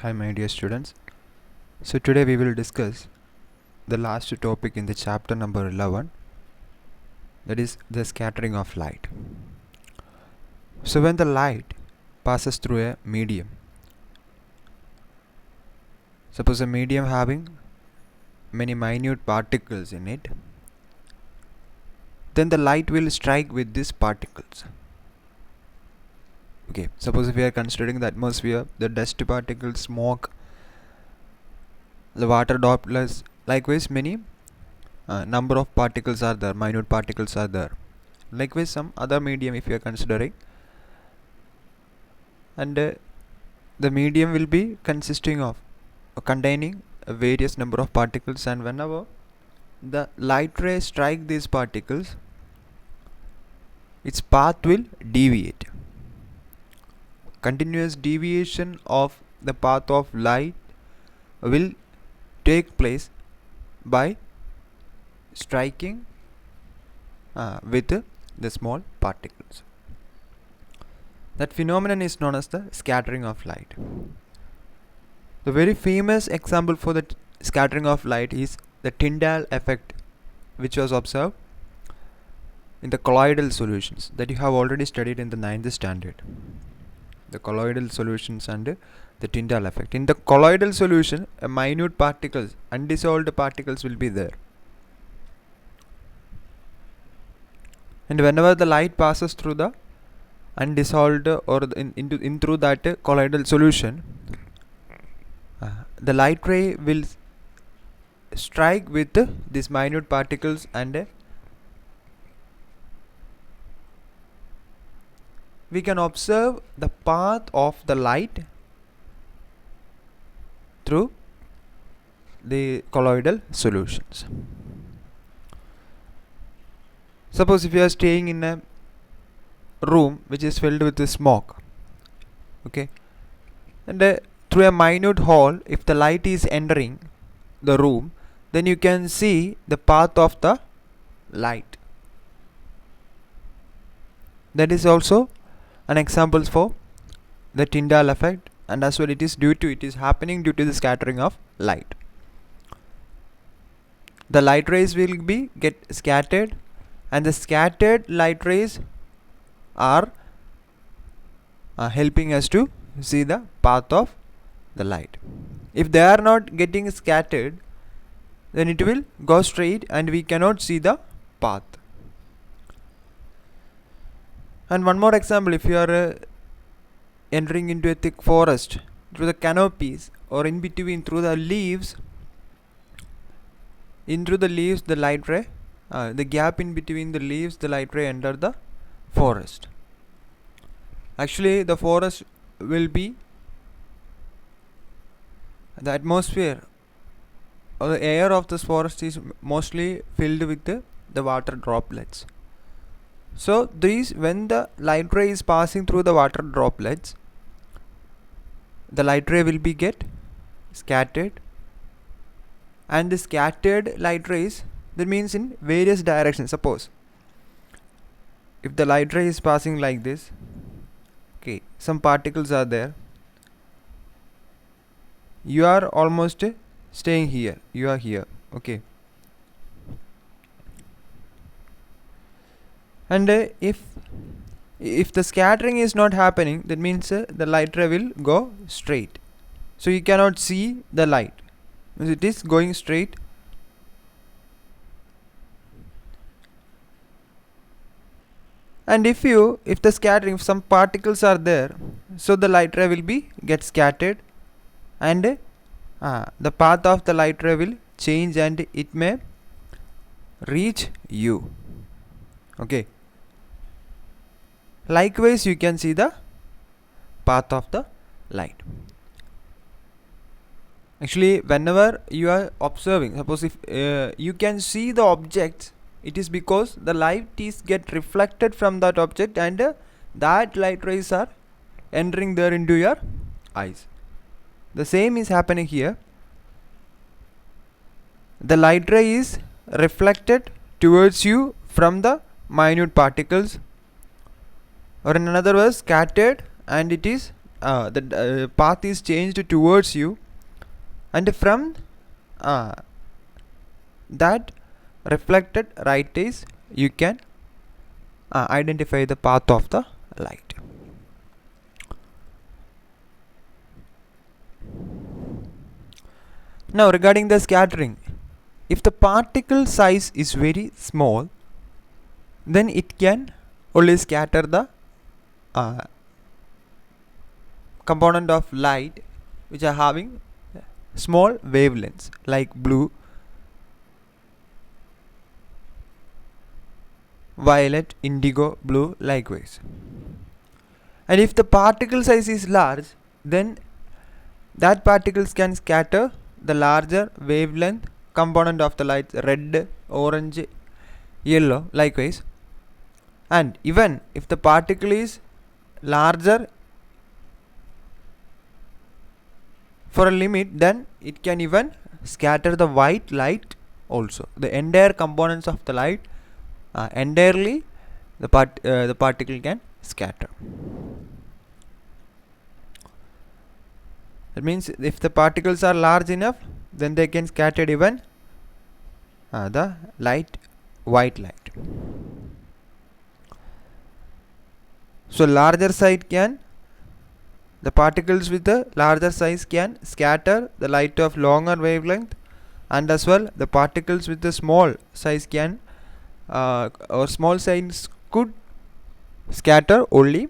Hi, my dear students. So, today we will discuss the last topic in the chapter number 11, that is the scattering of light. So, when the light passes through a medium, suppose a medium having many minute particles in it, then the light will strike with these particles. Okay, suppose if we are considering the atmosphere, the dust particles, smoke, the water droplets, likewise many number of particles are there, minute particles are there. Likewise some other medium if you are considering, and the medium will be consisting of containing a various number of particles, and whenever the light ray strike these particles, its path will deviate. Continuous deviation of the path of light will take place by striking with the small particles. That phenomenon is known as the scattering of light. The very famous example for the scattering of light is the Tyndall effect, which was observed in the colloidal solutions that you have already studied in the 9th standard. The colloidal solutions and the Tyndall effect. In the colloidal solution, a minute particles, undissolved particles will be there. And whenever the light passes through the undissolved or in through that colloidal solution, the light ray will strike with these minute particles, and we can observe the path of the light through the colloidal solutions. Suppose if you are staying in a room which is filled with smoke, okay, and through a minute hole, if the light is entering the room, then you can see the path of the light. That is also an example for the Tyndall effect, and as well it is happening due to the scattering of light. The light rays will be get scattered, and the scattered light rays are helping us to see the path of the light. If they are not getting scattered, then it will go straight and we cannot see the path. And one more example, if you are entering into a thick forest through the canopies or in between through the leaves, the light ray, the gap in between the leaves, the light ray enter the forest. Actually the forest will be, the atmosphere or the air of this forest is mostly filled with the water droplets. So when the light ray is passing through the water droplets, the light ray will be get scattered, and the scattered light rays, that means in various directions. Suppose if the light ray is passing like this, okay, some particles are there, you are almost staying here, you are here, okay, and if the scattering is not happening, that means the light ray will go straight, so you cannot see the light, it is going straight. And if the scattering, if some particles are there, so the light ray will be get scattered, and the path of the light ray will change and it may reach you, okay. Likewise you can see the path of the light. Actually whenever you are observing, suppose if you can see the objects, it is because the light is get reflected from that object, and that light rays are entering there into your eyes. The same is happening here. The light ray is reflected towards you from the minute particles, or in another words scattered, and it is the path is changed towards you, and from that reflected right rays you can identify the path of the light. Now regarding the scattering, if the particle size is very small, then it can only scatter the component of light which are having small wavelengths like blue, violet, indigo, blue, likewise. And if the particle size is large, then that particles can scatter the larger wavelength component of the light, red, orange, yellow, likewise. And even if the particle is larger for a limit, then it can even scatter the white light also. The entire components of the light entirely the particle can scatter. That means if the particles are large enough, then they can scatter even the white light. So larger size the particles with the larger size can scatter the light of longer wavelength, and as well the particles with the small size can or small size could scatter only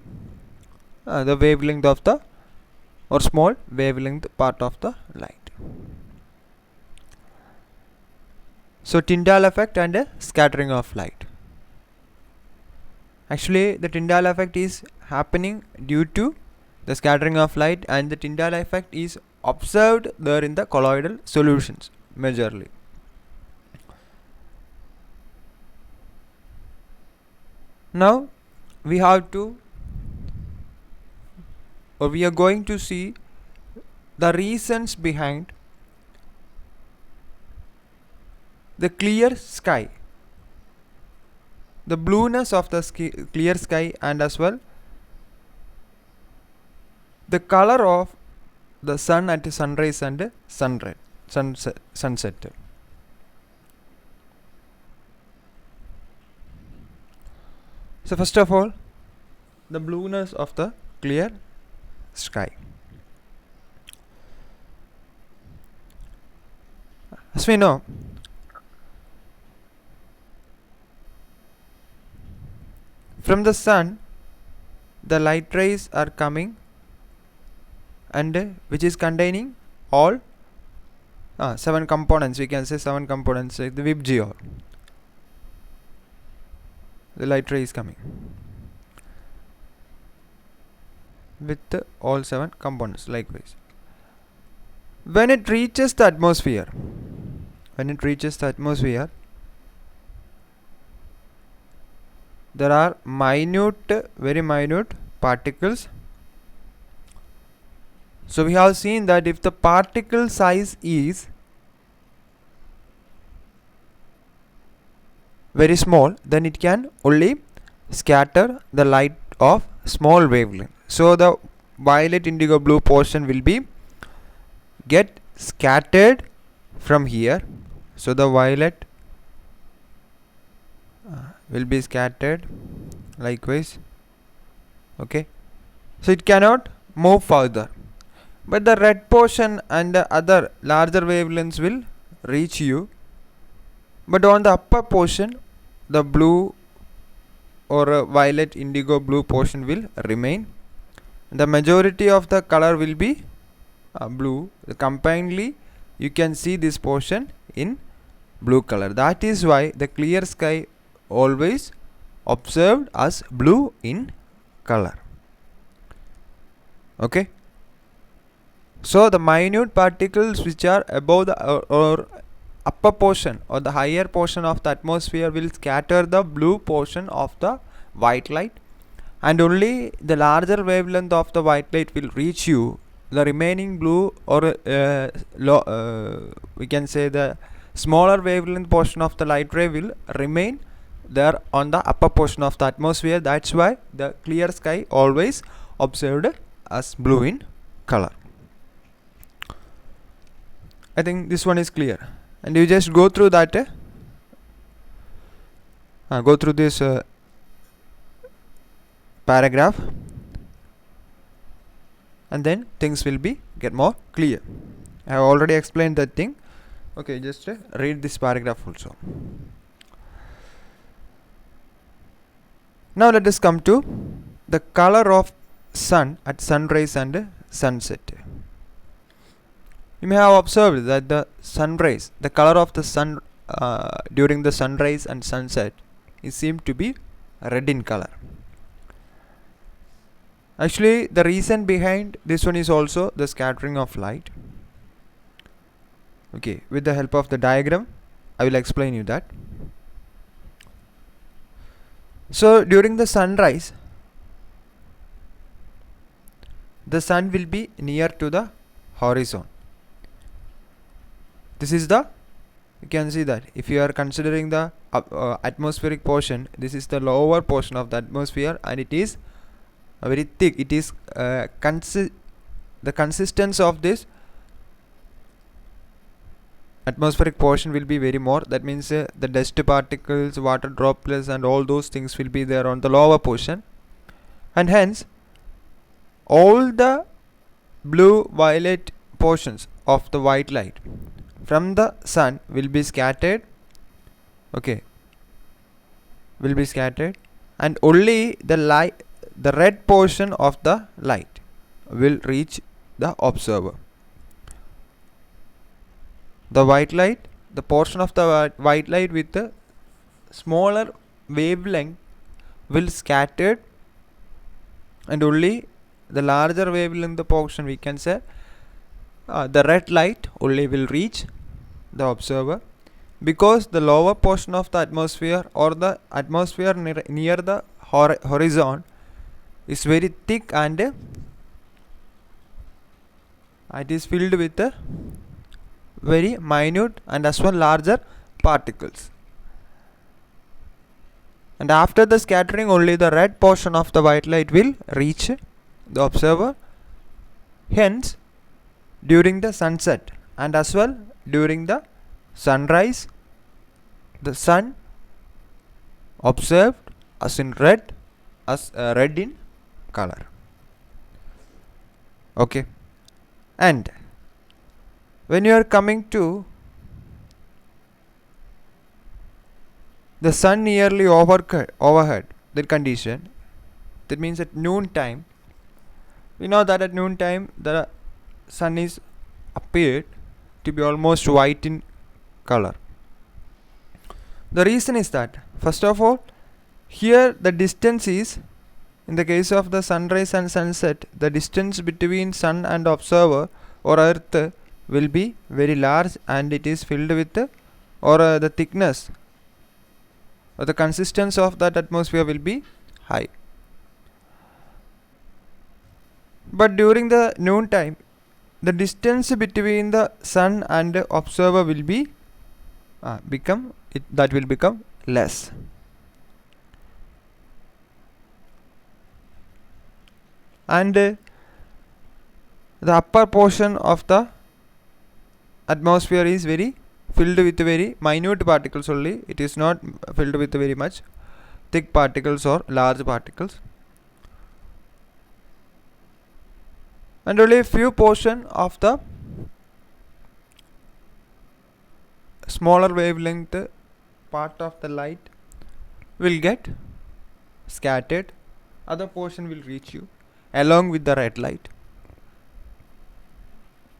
the wavelength of the or small wavelength part of the light. So Tyndall effect and scattering of light. Actually the Tyndall effect is happening due to the scattering of light, and the Tyndall effect is observed there in the colloidal solutions majorly. Now we have to, or we are going to see the reasons behind the clear sky, the blueness of the clear sky, and as well the color of the sun at sunrise and sunset. So first of all, the blueness of the clear sky. As we know, from the sun the light rays are coming, and which is containing all 7 components, we can say 7 components, like the VIBGYOR. The light ray is coming with all 7 components likewise. When it reaches the atmosphere, there are very minute particles. So we have seen that if the particle size is very small, then it can only scatter the light of small wavelength. So the violet, indigo, blue portion will be get scattered from here. So the violet will be scattered likewise. Okay, so it cannot move further, but the red portion and the other larger wavelengths will reach you. But on the upper portion, the blue or violet, indigo, blue portion will remain. The majority of the color will be blue. Combinedly you can see this portion in blue color. That is why the clear sky always observed as blue in color. Okay, so the minute particles which are above the or upper portion or the higher portion of the atmosphere will scatter the blue portion of the white light, and only the larger wavelength of the white light will reach you. The remaining blue or we can say the smaller wavelength portion of the light ray will remain there on the upper portion of the atmosphere. That's why the clear sky always observed as blue in color. I think this one is clear, and you just go through that go through this paragraph, and then things will be get more clear. I have already explained that thing. Okay, just read this paragraph also. Now let us come to the color of sun at sunrise and sunset. You may have observed that the sunrise, the color of the sun during the sunrise and sunset is seemed to be red in color. Actually, the reason behind this one is also the scattering of light. Okay, with the help of the diagram, I will explain you that. So during the sunrise, the sun will be near to the horizon. This is the, you can see that if you are considering the atmospheric portion, this is the lower portion of the atmosphere, and it is very thick. It is the consistence of this atmospheric portion will be very more. That means the dust particles, water droplets, and all those things will be there on the lower portion, and hence all the blue violet portions of the white light from the sun will be scattered. Okay, will be scattered, and only the red portion of the light will reach the observer. The white light, the portion of the white light with the smaller wavelength will scattered, and only the larger wavelength portion, we can say the red light only will reach the observer, because the lower portion of the atmosphere, or the atmosphere near the horizon, is very thick, and it is filled with very minute and as well larger particles. And after the scattering, only the red portion of the white light will reach the observer. Hence, during the sunset and as well during the sunrise, the sun observed as in red, red in color. Okay, and when you are coming to the sun nearly overhead, that condition, that means at noon time, we know that at noon time the sun is appeared to be almost white in color. The reason is that, first of all, here the distance is, in the case of the sunrise and sunset, the distance between sun and observer or earth will be very large, and it is filled with the thickness or the consistence of that atmosphere will be high. But during the noon time, the distance between the sun and the observer will be become less. And the upper portion of the atmosphere is very filled with very minute particles only. It is not filled with very much thick particles or large particles, and only a few portion of the smaller wavelength part of the light will get scattered. Other portion will reach you along with the red light.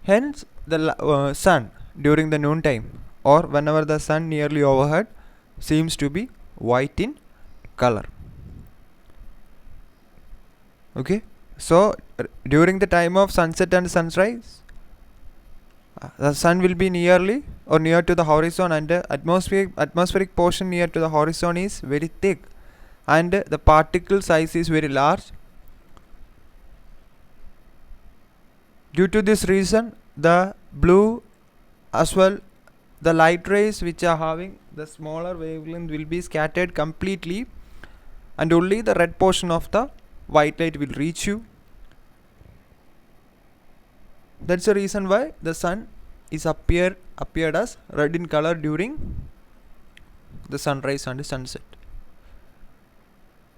Hence, the sun during the noon time, or whenever the sun nearly overhead, seems to be white in color. Okay, so during the time of sunset and sunrise, the sun will be near to the horizon, and the atmospheric portion near to the horizon is very thick, and the particle size is very large. Due to this reason, the blue as well the light rays which are having the smaller wavelength will be scattered completely, and only the red portion of the white light will reach you. That's the reason why the sun is appeared as red in color during the sunrise and sunset.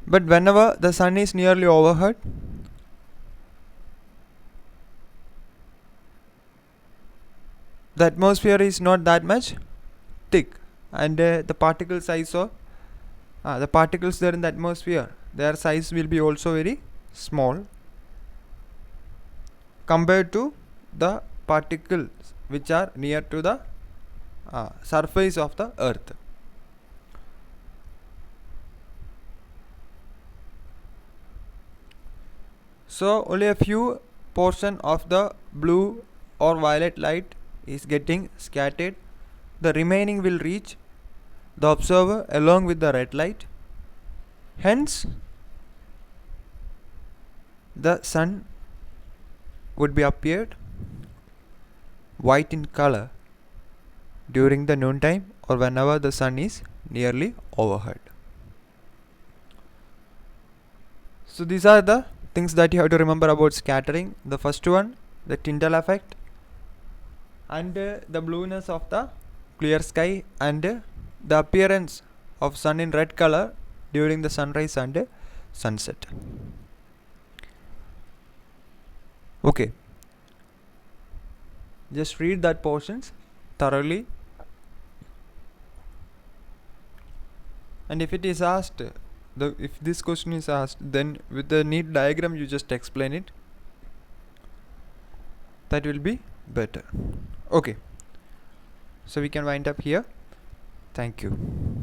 But whenever the sun is nearly overhead, the atmosphere is not that much thick, and the particle size of the particles there in the atmosphere, their size will be also very small compared to the particles which are near to the surface of the earth. So only a few portion of the blue or violet light is getting scattered. The remaining will reach the observer along with the red light. Hence, the sun would be appeared white in color during the noontime or whenever the sun is nearly overhead. So these are the things that you have to remember about scattering. The first one, the Tyndall effect, and the blueness of the clear sky, and the appearance of sun in red color during the sunrise and sunset. Okay, just read that portions thoroughly, and if it is asked, if this question is asked, then with the neat diagram you just explain it. That will be better. Okay, so we can wind up here. Thank you.